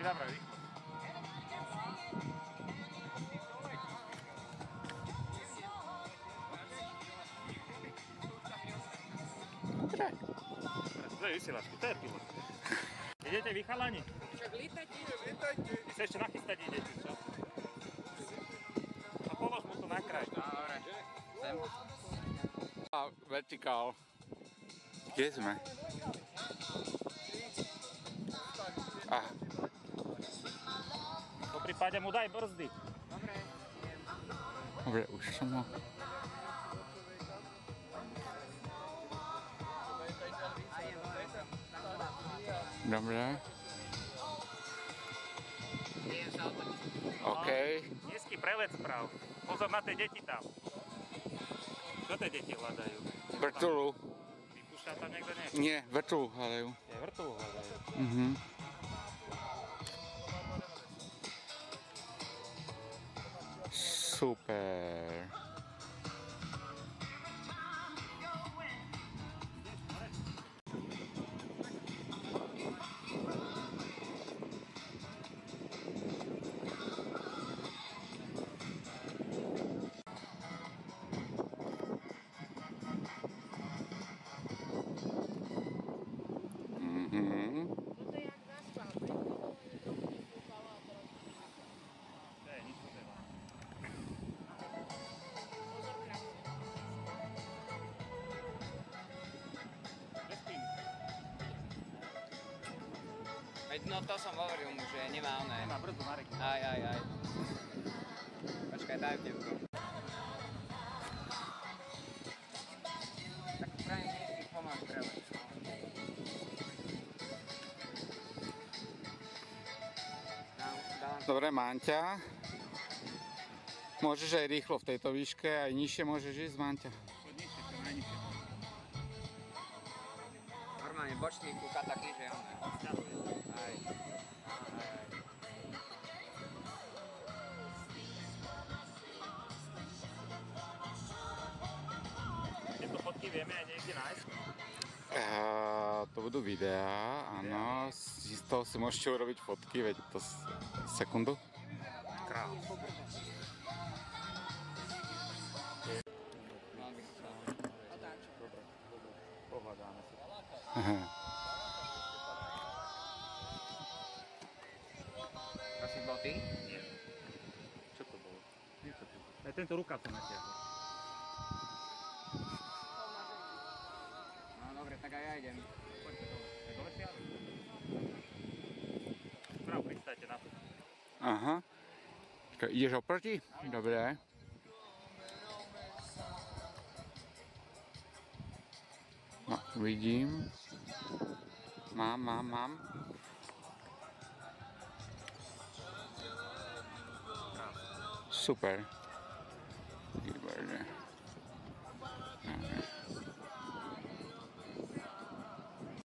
zabrali rýchlo. To je vysielačky, to je pilot. Idete vy chalani? Však lítajte. Vy sa ešte nachystať idete, čo? A polož mu to na kraj. Dobre. Sem. Vertikál. Kde sme? Po prípade mu daj brzdy. Dobre. Dobre, už som ho. Dobre. OK. Nízky prelet správ. Pozor na tie deti tam. Čo tie deti hľadajú? Vrtulu. Vypúšťa tam niekto nie? Nie, vrtulu hľadajú. Je vrtulu hľadajú. Super. Toto je jak zaspal, trochu vyfúkalo a teraz... To je nič potrebné. Pozor, krásne. Bez píny. No to som hovoril mu, že nemá oné. Nemá brzdu, Marek. Aj. Počkaj, daj ti to. Tak prajem nízky pomáš prelet. Dobre, Manťa. Môžeš aj rýchlo v tejto výške, aj nižšie môžeš ísť, Manťa. Poď nižšie, čo najnižšie. Normálne bočný kúka taký, že oné. Aj. Tieto fotky vieme aj niekde nájsť? To budú videá, áno. Z toho si môžete urobiť fotky, veď to sekundu. Král. Dobre. Pohľadáme si. To si bol ty? Nie. Čo to bolo? Niečo tu. Aj tento rukav som natiahol. No dobre, tak aj ja idem. Poďte dole. Je dole šiaľ? Prav, pristajte na to. Aha. Ideš oproti? Dobre. No, vidím. Mám. Super.